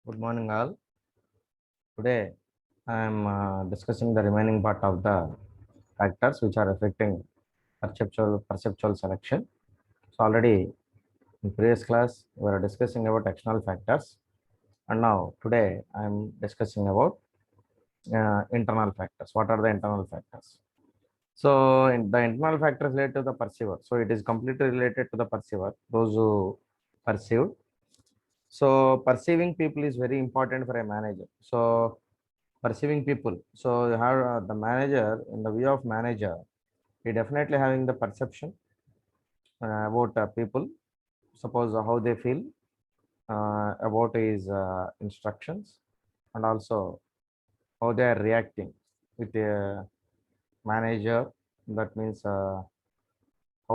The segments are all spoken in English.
Good morning, all. Today, I am discussing the remaining part of the factors which are affecting perceptual selection. So, already in previous class, we were discussing about external factors, and now today I am discussing about internal factors. What are the internal factors? So, the internal factors relate to the perceiver. So, it is completely related to the perceiver. Those who perceive. So, perceiving people is very important for a manager. So, perceiving people. So you have the manager in the view of manager, he definitely having the perception about people. Suppose how they feel about his instructions, and also how they are reacting with the manager. That means how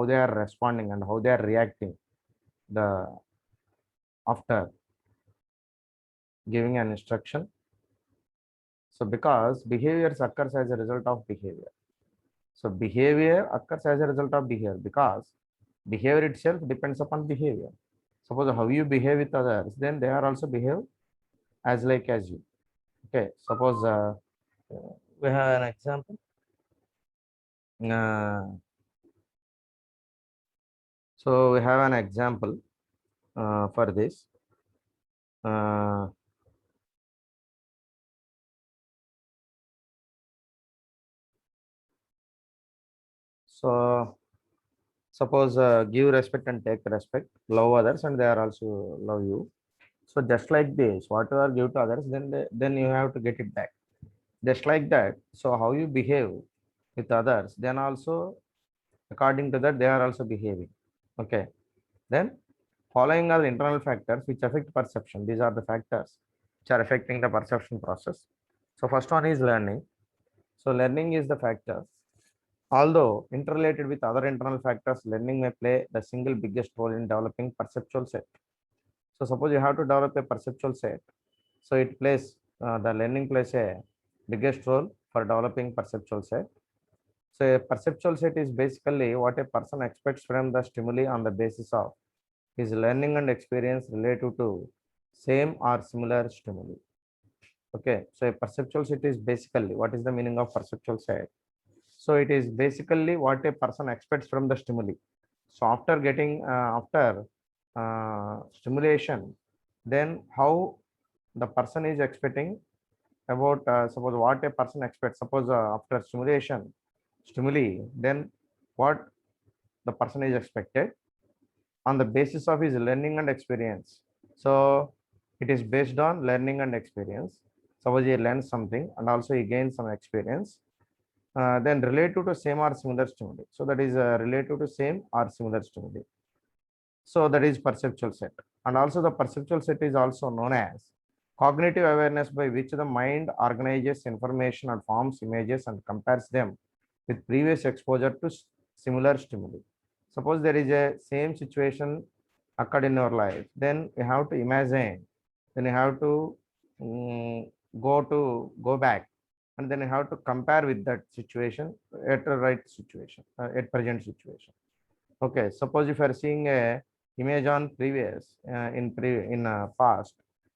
they are responding and how they are reacting the after giving an instruction. So because behaviors occurs as a result of behavior. So behavior occurs as a result of behavior because behavior itself depends upon behavior. Suppose how you behave with others, then they are also behave as like as you. Okay. Suppose we have an example. Uh, so we have an example for this. Uh, so suppose give respect and take respect, love others, and they are also love you. So just like this, whatever give to others, then you have to get it back. Just like that. So how you behave with others, then also according to that they are also behaving. Okay. Then following are the internal factors which affect perception. These are the factors which are affecting the perception process. So first one is learning. So learning is the factor. Although interrelated with other internal factors, learning may play the single biggest role in developing perceptual set. So suppose you have to develop a perceptual set. So it plays the learning plays a biggest role for developing perceptual set. So a perceptual set is basically what a person expects from the stimuli on the basis of his learning and experience related to same or similar stimuli. Okay, so a perceptual set is basically what is the meaning of perceptual set? So it is basically what a person expects from the stimuli. So after getting after stimulation, then how the person is expecting about suppose what a person expects. Suppose after stimuli, then what the person is expected on the basis of his learning and experience. So it is based on learning and experience. Suppose he learns something and also he gains some experience. Then related to same or similar stimuli. So that is related to same or similar stimuli. So that is perceptual set. And also the perceptual set is also known as cognitive awareness by which the mind organizes information and forms images and compares them with previous exposure to similar stimuli. Suppose there is a same situation occurred in your life, then you have to imagine, then you have to go back, and then you have to compare with that situation at the right situation, at present situation. Okay, suppose if you are seeing a image on previous in past,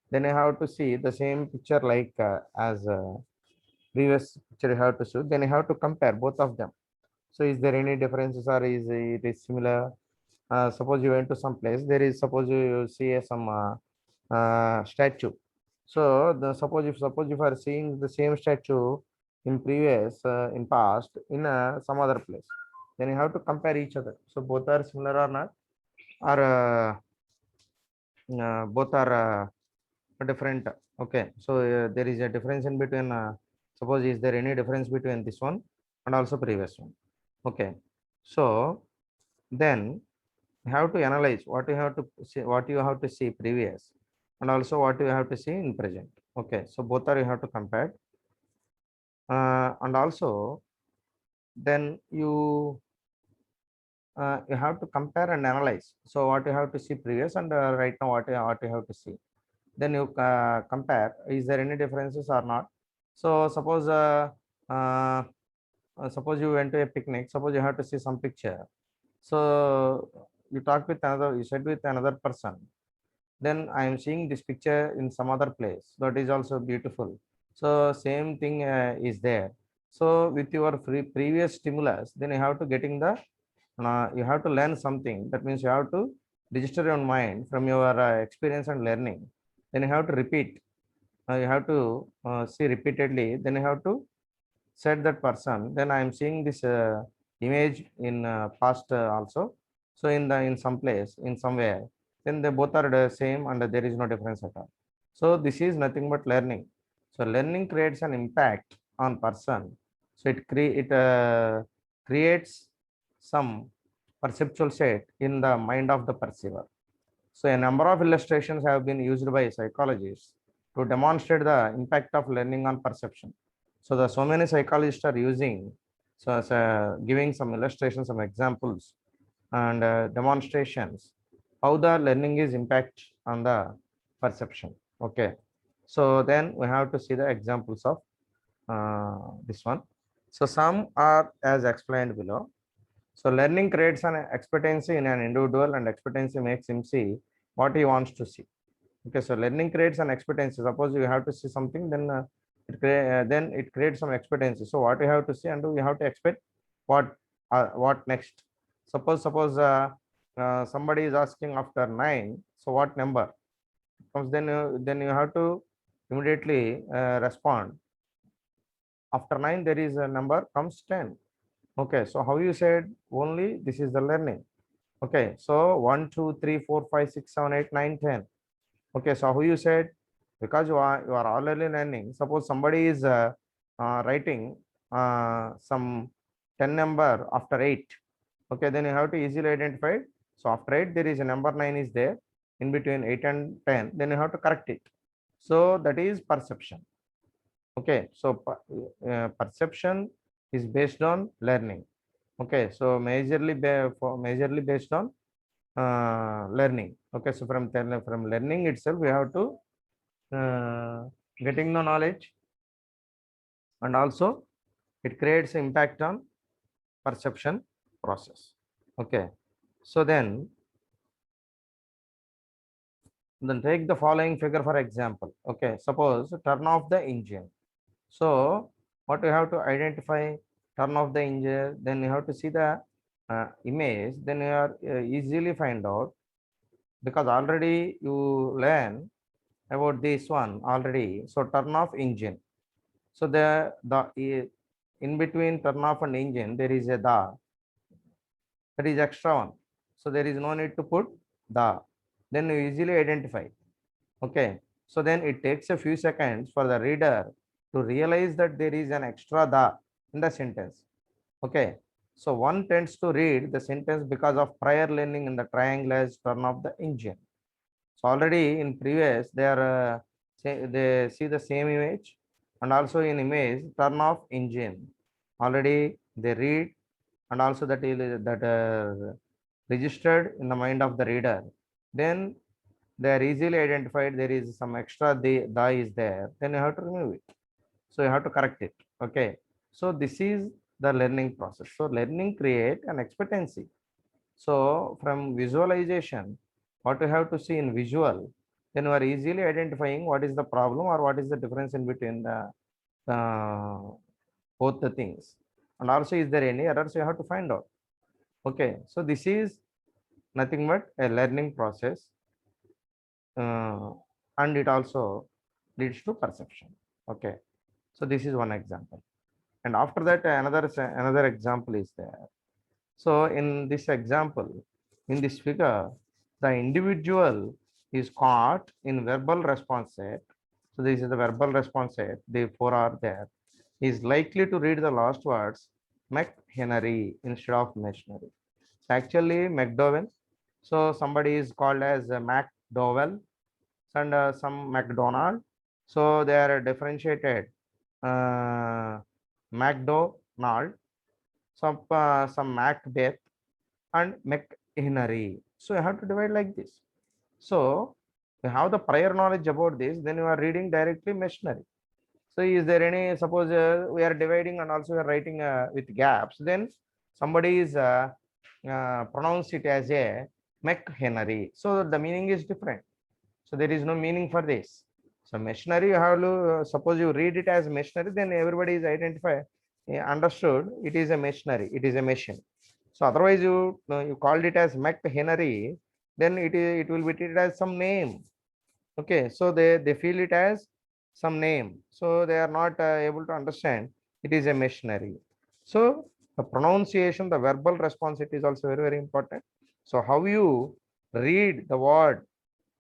then you have to see the same picture like as previous picture you have to show. Then you have to compare both of them. So is there any differences or is it is similar? Suppose you went to some place. There is suppose you see some statue. So the suppose if you are seeing the same statue in previous in past in some other place, then you have to compare each other. So both are similar or not, or both are different. Okay, so there is a difference in between. Suppose is there any difference between this one and also previous one? Okay, so then you have to analyze what you have to see, what you have to see previous, and also what you have to see in present. Okay, so both are you have to compare, and also then you have to compare and analyze. So what you have to see previous and right now what you have to see. Then you compare. Is there any differences or not? So uh, suppose you went to a picnic. Suppose you have to see some picture. So you talk with another. You said with another person. then I am seeing this picture in some other place that is also beautiful. So same thing is there. So with your previous stimulus, then you have to getting the you have to learn something. That means you have to register your mind from your experience and learning. Then you have to repeat. You have to see repeatedly. Then you have to said that person. Then I am seeing this image in past also. So in some place in somewhere, then they both are the same and there is no difference at all. So this is nothing but learning. So learning creates an impact on person. So it creates some perceptual state in the mind of the perceiver. So a number of illustrations have been used by psychologists to demonstrate the impact of learning on perception. So the so many psychologists are using, so as giving some illustrations, some examples and demonstrations how the learning is impact on the perception. Okay. So then we have to see the examples of this one. So some are as explained below. So learning creates an expectancy in an individual and expectancy makes him see what he wants to see. Okay, so learning creates an expectancy. Suppose you have to see something, then then it creates some expectancy. So what you have to see and you have to expect what next. Suppose somebody is asking after 9, so what number comes, then you have to immediately respond. After 9 there is a number comes 10. Okay, so how you said only this is the learning. Okay, so 1, 2, 3, 4, 5, 6, 7, 8, 9, 10. Okay, so how you said, because you are already learning. Suppose somebody is writing some 10 number after 8. Okay, then you have to easily identify. So after 8 there is a number 9 is there in between 8 and 10. Then you have to correct it. So that is perception. Okay, so perception is based on learning. Okay, so majorly based on learning. Okay, so from learning itself we have to getting the knowledge, and also it creates impact on perception process. Okay, so then take the following figure for example. Okay, suppose turn off the engine. So what you have to identify, turn off the engine, then you have to see the image, then you are easily find out, because already you learn about this one already. So turn off engine. So in between turn off and engine there is a the, that is extra one. So there is no need to put the. Then you easily identify. Okay. So then it takes a few seconds for the reader to realize that there is an extra the in the sentence. Okay. So one tends to read the sentence because of prior learning in the triangle as turn off the engine. So already in previous they are they see the same image, and also in image turn off engine. Already they read, and also that registered in the mind of the reader. Then they are easily identified there is some extra the is there. Then you have to remove it. So you have to correct it. Okay. So this is the learning process. So learning create an expectancy. So from visualization, what you have to see in visual, then you are easily identifying what is the problem or what is the difference in between the uh, both the things. And also, is there any errors you have to find out. Okay, so this is nothing but a learning process, uh, and it also leads to perception. Okay, so this is one example, and after that another example is there. So in this example, in this figure, the individual is caught in verbal response set. So this is the verbal response set. The four are there. Is likely to read the last words McHenry instead of machinery. So actually McDowell. So somebody is called as McDowell and some McDonald. So they are differentiated. McDonald, some Macbeth and McHenry. So you have to divide like this. So you have the prior knowledge about this, then you are reading directly machinery. So is there any, suppose we are dividing and also we are writing with gaps, then somebody is pronounce it as a McHenry. So the meaning is different. So there is no meaning for this. So machinery, you have to, suppose you read it as machinery, then everybody is identified, understood it is a machinery, it is a machine. So otherwise you called it as machinery, then it will be treated as some name. Okay, so they feel it as some name, so they are not able to understand it is a machinery. So the pronunciation, the verbal response, it is also very, very important. So how you read the word,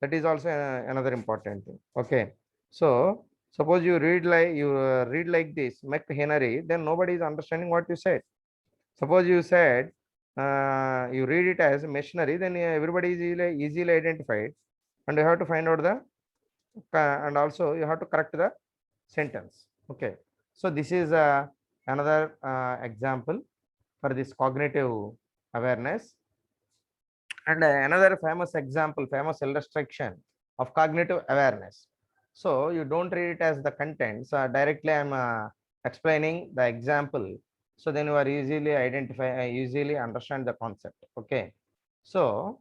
that is also another important thing. Okay, so suppose you read like this machinery, then nobody is understanding what you said. Suppose you said you read it as machinery, then everybody is easily identified, and you have to find out the and also you have to correct the sentence. Okay, so this is another example for this cognitive awareness. And another famous example, famous illustration of cognitive awareness. So you don't read it as the contents. Directly I'm explaining the example. So then you are easily easily understand the concept. Okay. So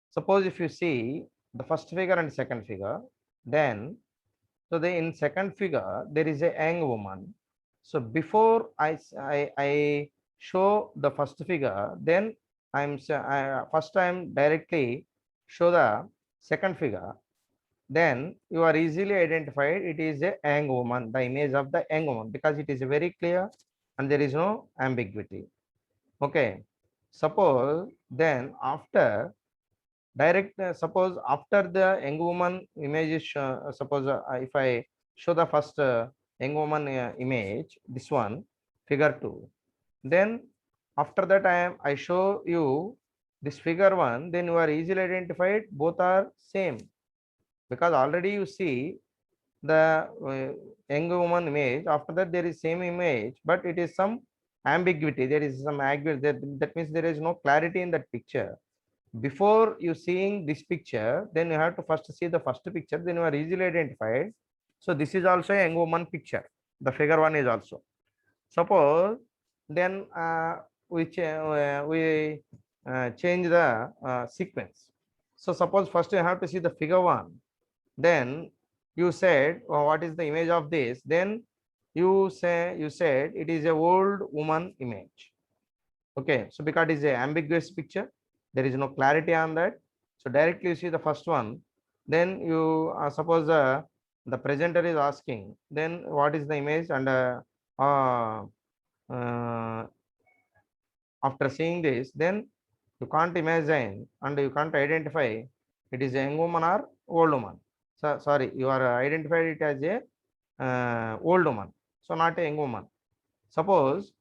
suppose if you see the first figure and second figure, then so in second figure there is a young woman. So before I show the first figure, then first time directly show the second figure, then you are easily identified it is a young woman, the image of the young woman, because it is very clear and there is no ambiguity. Okay, suppose then after direct suppose after the young woman image is suppose if I show the first young woman image, this one figure 2, then after that I show you this figure 1, then you are easily identified both are same, because already you see the young woman image, after that there is same image, but it is some ambiguity, there is some ambiguity, that means there is no clarity in that picture. Before you seeing this picture, then you have to first see the first picture, then you are easily identified. So this is also a young woman picture, the figure 1 is also. Suppose then we change the sequence. So suppose first you have to see the figure 1, then you said what is the image of this, then you said it is a old woman image. Okay, so because it is a ambiguous picture, there is no clarity on that. So directly you see the first one, then you suppose the presenter is asking, then what is the image, and uh, uh, after seeing this, then you can't imagine and you can't identify it is a young woman or old woman. So sorry, you are identified it as a old woman, so not a young woman. Suppose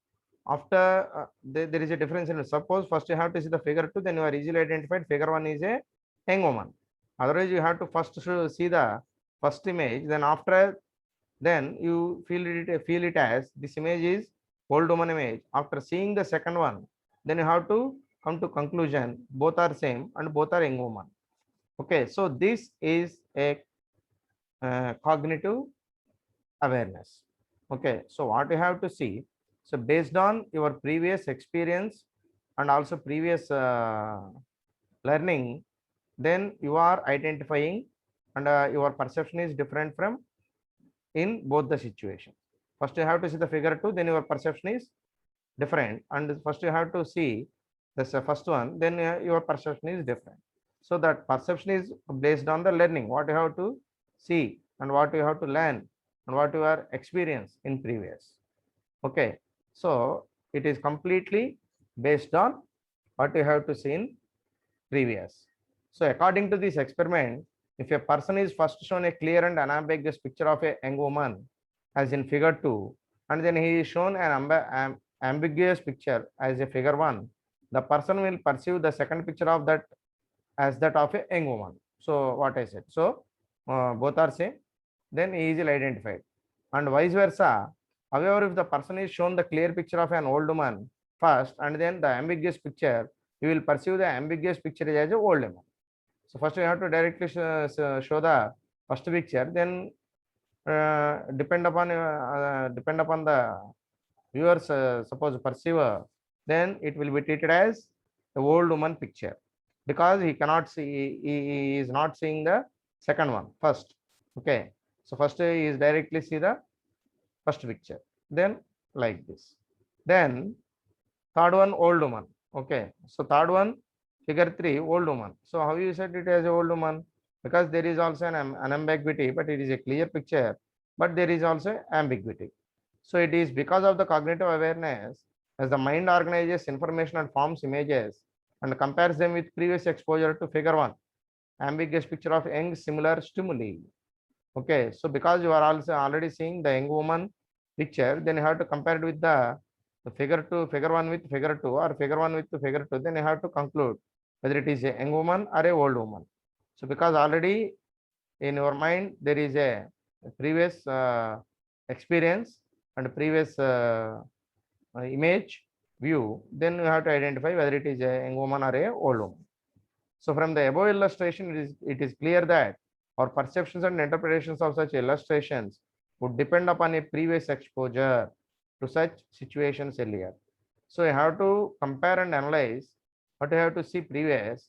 after there is a difference in, suppose first you have to see the figure 2, then you are easily identified figure 1 is a young woman. Otherwise you have to first see the first image, then after, then you feel it as this image is old woman image. After seeing the second one, then you have to come to conclusion both are same and both are young woman. Okay, so this is a cognitive awareness. Okay, so what you have to see, so based on your previous experience and also previous learning, then you are identifying, and your perception is different from in both the situations. First you have to see the figure 2, then your perception is different, and first you have to see this first one, then your perception is different. So that perception is based on the learning, what you have to see and what you have to learn and what you are experienced in previous. Okay, so it is completely based on what you have to see in previous. So according to this experiment, if a person is first shown a clear and unambiguous picture of a young woman as in figure 2, and then he is shown an ambiguous picture as a figure 1, the person will perceive the second picture of that as that of a young woman. So what I said, so both are same, then easily identified. And vice versa. However, if the person is shown the clear picture of an old woman first and then the ambiguous picture, you will perceive the ambiguous picture as a old woman. So first you have to directly show the first picture, then depend upon the viewers, suppose perceiver, then it will be treated as the old woman picture. because he cannot see, he is not seeing the second one first. Okay, so first he is directly see the first picture, then like this. Then third one, old woman. Okay, so third one, figure 3, old woman. So how you said it as a old woman? Because there is also an ambiguity, but it is a clear picture, but there is also ambiguity. So it is because of the cognitive awareness, as the mind organizes information and forms images and compares them with previous exposure to figure 1, ambiguous picture of young similar stimuli. Okay, so because you are also already seeing the young woman picture, then you have to compare it with the figure 2, figure 1 with figure 2, or figure 1 with the figure 2, then you have to conclude whether it is a young woman or a old woman. So because already in your mind there is a previous experience and previous image view, then you have to identify whether it is a young woman or a old woman. So from the above illustration, it is clear that our perceptions and interpretations of such illustrations would depend upon a previous exposure to such situations earlier. So you have to compare and analyze what you have to see previous.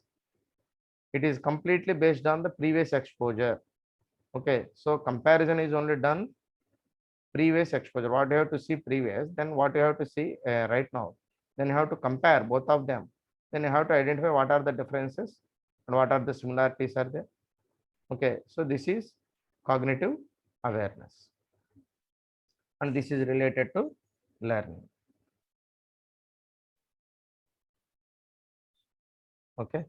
It is completely based on the previous exposure. Okay, so comparison is only done previous exposure. What you have to see previous, then what you have to see right now. Then you have to compare both of them. Then you have to identify what are the differences and what are the similarities are there. Okay, so this is cognitive awareness, and this is related to learning. Okay,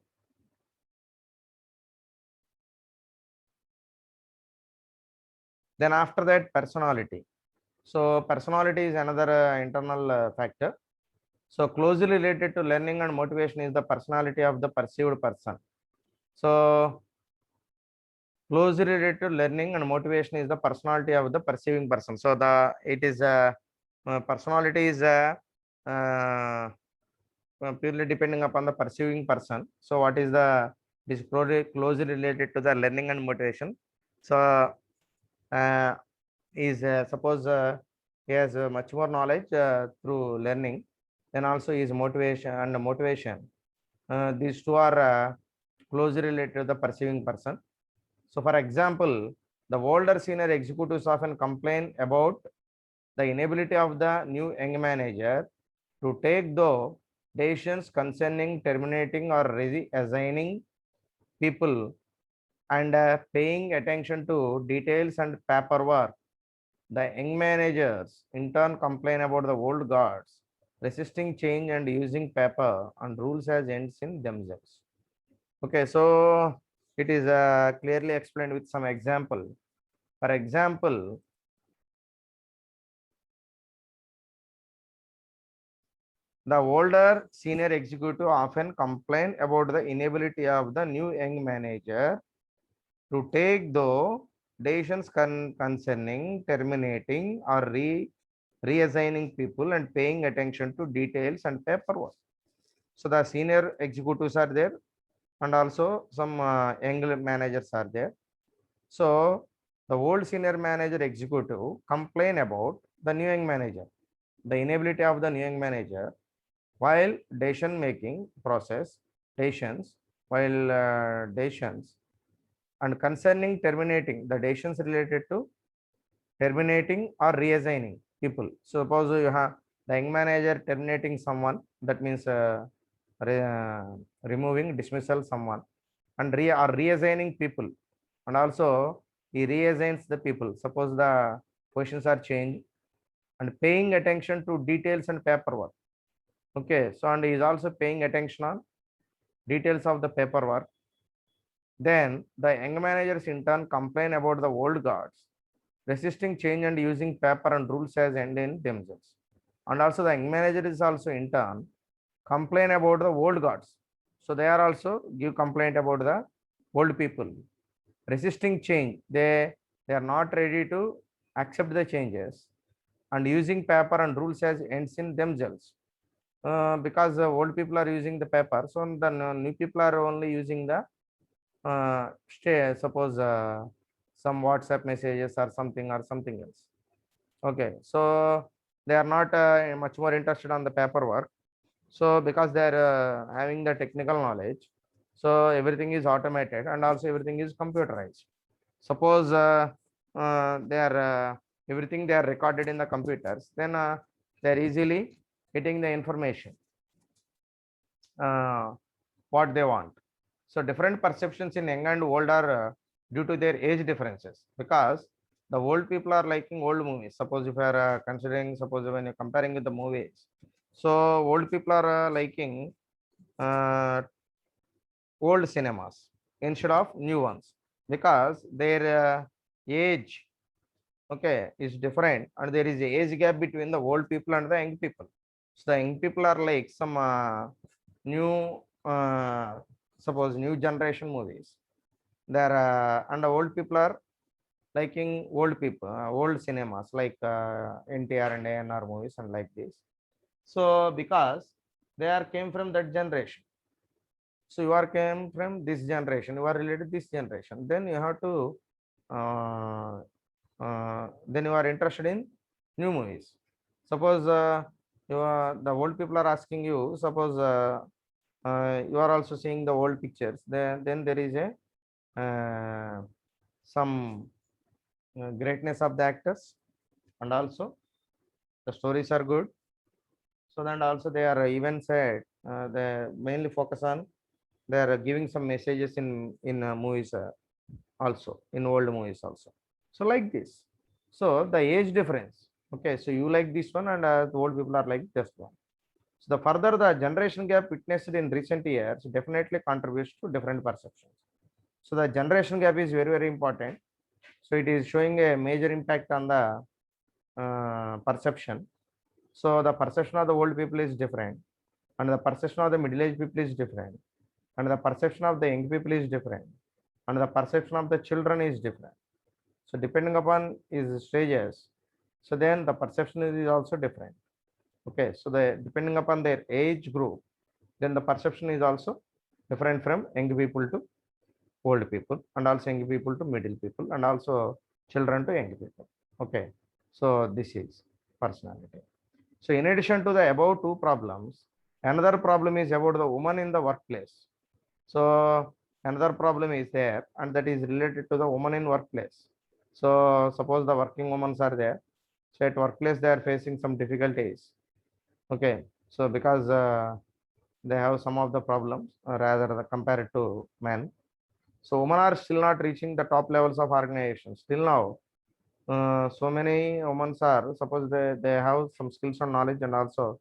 then after that, personality. So personality is another internal factor. So closely related to learning and motivation is the personality of the perceived person. So closely related to learning and motivation is the personality of the perceiving person. So the it is personality is uh, purely depending upon the perceiving person. So what is the this closely related to the learning and motivation. So uh, is suppose he has much more knowledge through learning, then also his motivation and motivation. These two are closely related to the perceiving person. So for example, the older senior executives often complain about the inability of the new young manager to take the decisions concerning terminating or reassigning people and paying attention to details and paperwork. The young managers in turn complain about the old guards resisting change and using paper and rules as ends in themselves. Okay, so it is clearly explained with some example. For example, the older senior executive often complain about the inability of the new young manager to take the decisions concerning terminating or reassigning people and paying attention to details and paperwork. So the senior executives are there and also some young managers are there. So the old senior manager executive complain about the new young manager, the inability of the new young manager while decision making process, decisions, while decisions and concerning terminating the decisions related to terminating or reassigning people. Suppose you have the young manager terminating someone, that means removing, dismissal someone, and or reassigning people, and also he reassigns the people. Suppose the positions are changed, and paying attention to details and paperwork. Okay, so and he is also paying attention on details of the paperwork. Then the young managers in turn complain about the old guards resisting change and using paper and rules as end in themselves. And also the young manager is also in turn complain about the old guards. So they are also give complaint about the old people resisting change. They are not ready to accept the changes and using paper and rules as ends in themselves. Because the old people are using the paper, so the new people are only using the stay suppose some WhatsApp messages or something else. Okay, so they are not much more interested on the paperwork. So because they are having the technical knowledge, So everything is automated and also everything is computerized. Suppose they are everything they are recorded in the computers, then they are easily getting the information what they want. So different perceptions in young and old are due to their age differences, because the old people are liking old movies. Suppose if you are considering, suppose when you're comparing with the movies, so old people are liking uh, old cinemas instead of new ones, because their age, okay, is different, and there is a age gap between the old people and the young people. So the young people are like some new uh, suppose new generation movies there, and the old people are liking old cinemas like NTR and ANR movies and like this. So because they are came from that generation, so you are came from this generation, you are related to this generation, then you have to uh, then you are interested in new movies. Suppose the old people are asking you, suppose you are also seeing the old pictures, then there is a some greatness of the actors, and also the stories are good. So then also they are even said they mainly focus on, they are giving some messages in movies also, in old movies also. So like this. So the age difference, okay, so you like this one, and the old people are like this one. So the further the generation gap witnessed in recent years definitely contributes to different perceptions. So the generation gap is very, very important. So it is showing a major impact on the perception. So the perception of the old people is different, and the perception of the middle-aged people is different, and the perception of the young people is different, and the perception of the children is different. So depending upon his stages, so then the perception is also different. Okay, so the depending upon their age group, then the perception is also different from young people to old people, and also young people to middle people, and also children to young people. Okay, so this is personality. So in addition to the above two problems, another problem is about the woman in the workplace. So another problem is there, and that is related to the woman in workplace. So suppose the working women are there. So at workplace they are facing some difficulties. Okay, so because they have some of the problems rather compared to men. So women are still not reaching the top levels of organizations. Still now, so many women are, suppose they have some skills and knowledge, and also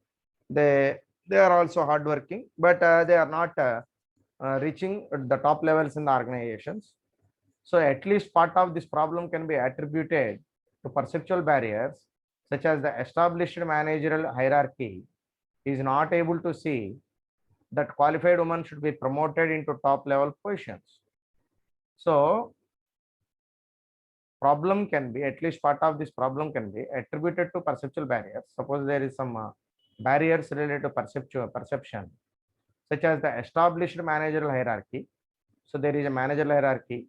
they they are also hardworking, but they are not reaching the top levels in the organizations. So at least part of this problem can be attributed to perceptual barriers, such as the established managerial hierarchy is not able to see that qualified women should be promoted into top level positions. So problem can be, at least part of this problem can be attributed to perceptual barriers. Suppose there is some barriers related to perception, such as the established managerial hierarchy. So there is a managerial hierarchy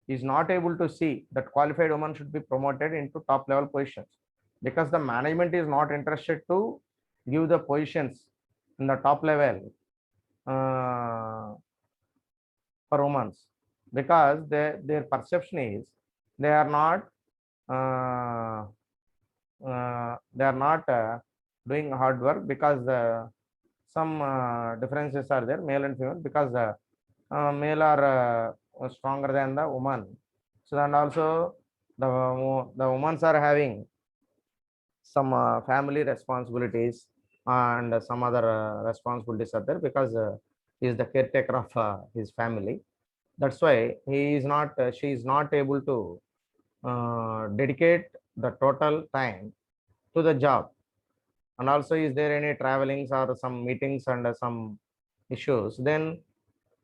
is not able to see that qualified women should be promoted into top level positions, because the management is not interested to give the positions in the top level for women, because their perception is they are not doing hard work, because some differences are there, male and female, because male are stronger than the woman. So and also the women are having some family responsibilities, and some other responsibilities are there, because he is the caretaker of his family. That's why he is not she is not able to dedicate the total time to the job. And also, is there any travelings or some meetings and some issues, then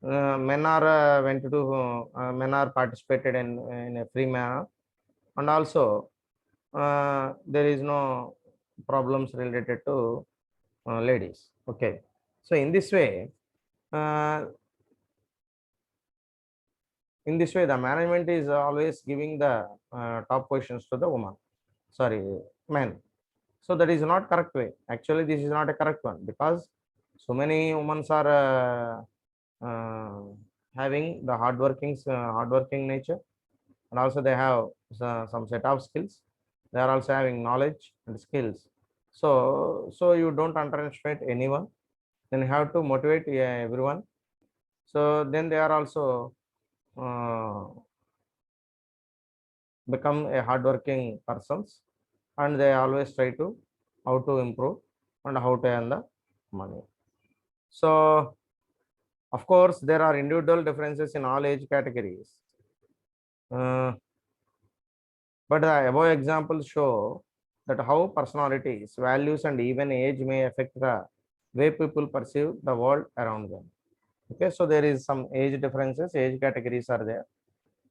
men are went to men are participated in a free manner. And also there is no problems related to ladies. Okay, so uh, in this way the management is always giving the top positions to the woman, sorry, men. So that is not correct way. Actually this is not a correct one, because so many women are having the hardworking nature, and also they have some set of skills. They are also having knowledge and skills. So you don't underestimate anyone. Then you have to motivate everyone. So then they are also uh, become a hardworking persons, and they always try to how to improve and how to earn the money. So of course there are individual differences in all age categories, uh, but the above examples show that how personalities, values, and even age may affect the way people perceive the world around them. Okay, so there is some age differences, age categories are there.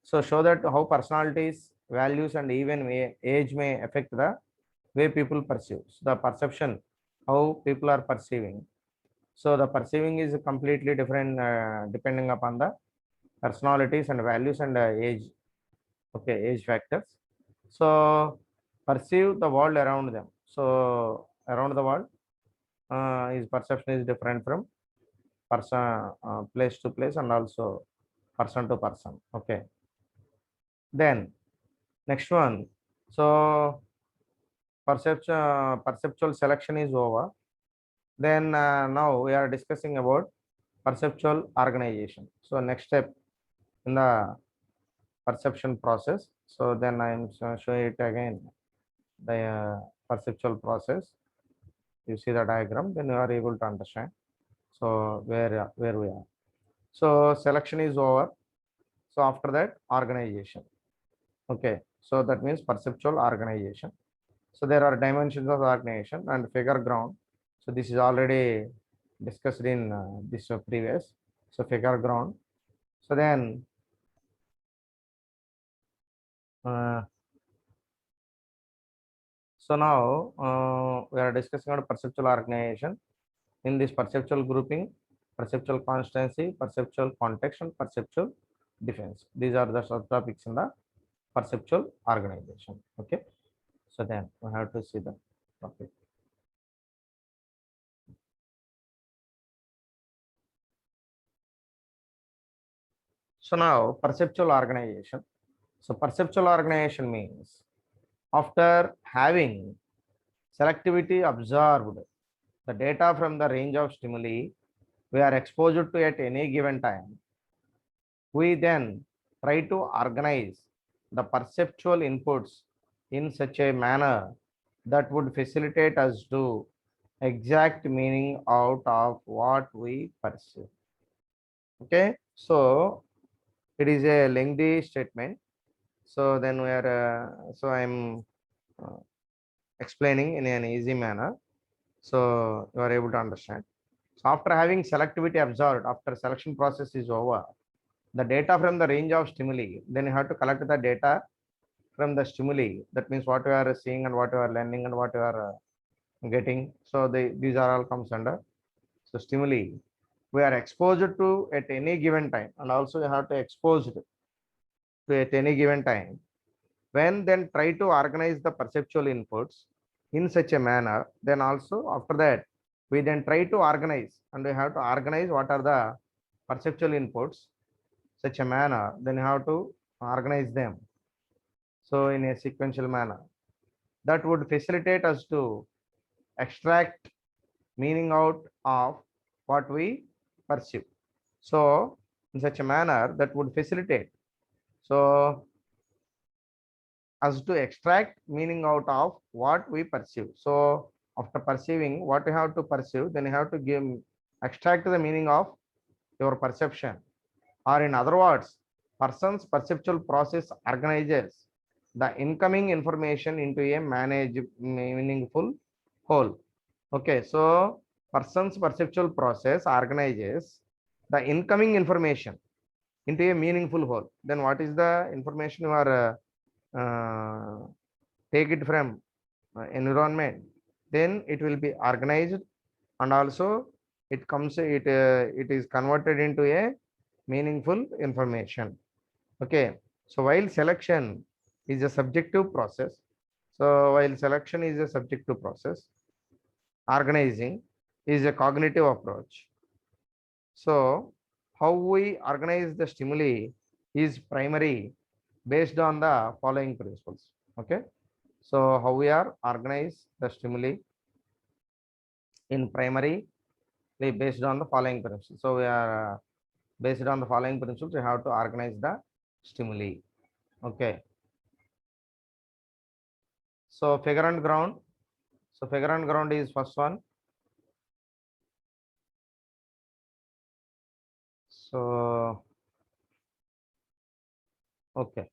So show that how personalities, values, and even age may affect the way people perceive. So the perception, how people are perceiving. So the perceiving is completely different depending upon the personalities and values and age. Okay, age factors. So perceive the world around them. So around the world, his perception is different from person, place to place, and also person to person. Okay. Then next one. So perceptual selection is over. Then now we are discussing about perceptual organization. So next step in the perception process. So then I am showing it again, the perceptual process. You see the diagram, then you are able to understand. So where we are. So selection is over. So after that, organization. Okay. So that means perceptual organization. So there are dimensions of organization and figure ground. So this is already discussed in this previous. So figure ground. So then uh, so now we are discussing about perceptual organization. In this perceptual grouping, perceptual constancy, perceptual context, and perceptual defense. These are the subtopics in the perceptual organization. Okay. So then we have to see the topic. So now perceptual organization. So perceptual organization means after having selectivity observed the data from the range of stimuli we are exposed to at any given time, we then try to organize the perceptual inputs in such a manner that would facilitate us to exact meaning out of what we perceive. Okay, so it is a lengthy statement. So then we are, so I'm uh, explaining in an easy manner. So you are able to understand. So after having selectivity observed, after selection process is over, the data from the range of stimuli, then you have to collect the data from the stimuli. That means what you are seeing and what you are learning and what you are getting. So these are all comes under. So stimuli we are exposed to at any given time, and also you have to expose it to at any given time. When then try to organize the perceptual inputs in such a manner, then also after that we then try to organize, and we have to organize what are the perceptual inputs such a manner, then you have to organize them so in a sequential manner that would facilitate us to extract meaning out of what we perceive. So in such a manner that would facilitate so us to extract meaning out of what we perceive. So after perceiving what you have to perceive, then you have to give extract the meaning of your perception. Or in other words, person's perceptual process organizes the incoming information into a meaningful whole. Okay, so person's perceptual process organizes the incoming information into a meaningful whole. Then what is the information you are take it from environment? Then it will be organized, and also it is converted into a meaningful information. Okay, so while selection is a subjective process, so while selection is a subjective process, organizing is a cognitive approach. So how we organize the stimuli is primary based on the following principles. Okay, so how we are organize the stimuli in primary based on the following principles. So we are based on the following principles, we have to organize the stimuli. Okay, so figure and ground. So figure and ground is first one. So okay,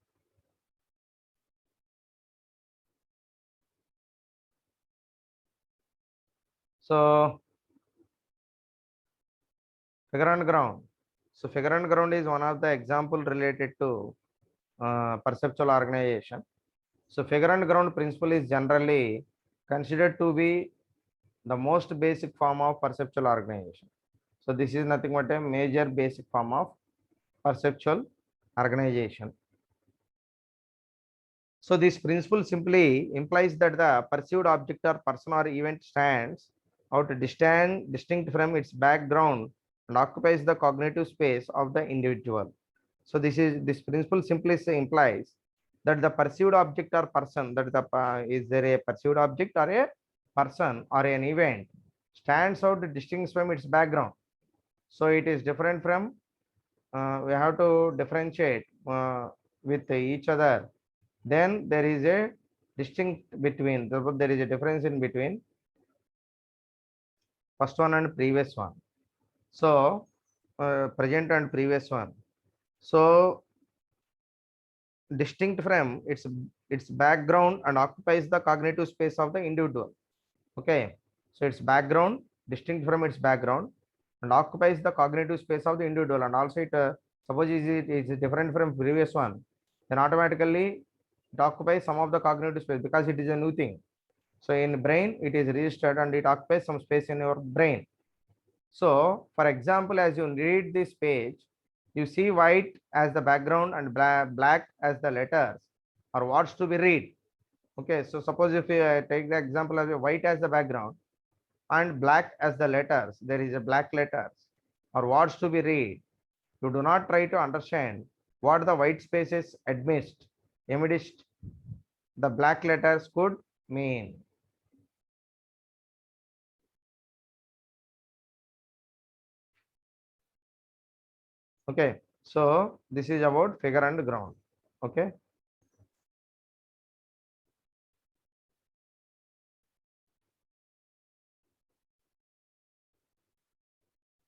so figure and ground. So figure and ground is one of the example related to perceptual organization. So figure and ground principle is generally considered to be the most basic form of perceptual organization. So this is nothing but a major basic form of perceptual organization. So this principle simply implies that the perceived object or person or event stands out distinct from its background and occupies the cognitive space of the individual. So this principle simply implies that the perceived object or person, that the is there a perceived object or a person or an event stands out distinct from its background. So it is different from, we have to differentiate with each other. Then there is a distinct between, there is a difference in between first one and previous one. So present and previous one. So distinct from its background and occupies the cognitive space of the individual. Okay, so its background distinct from its background and occupies the cognitive space of the individual, and also it suppose it is different from previous one, then automatically it occupies some of the cognitive space because it is a new thing. So in brain it is registered and it occupies some space in your brain. So for example, as you read this page, you see white as the background and black as the letters or what's to be read. Okay, so suppose if you take the example of a white as the background and black as the letters, there is a black letters or words to be read. You do not try to understand what the white spaces amidst the black letters could mean. Okay, so this is about figure and ground. Okay,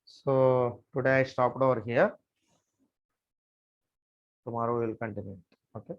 so today I stopped over here. Tomorrow we will continue. Okay.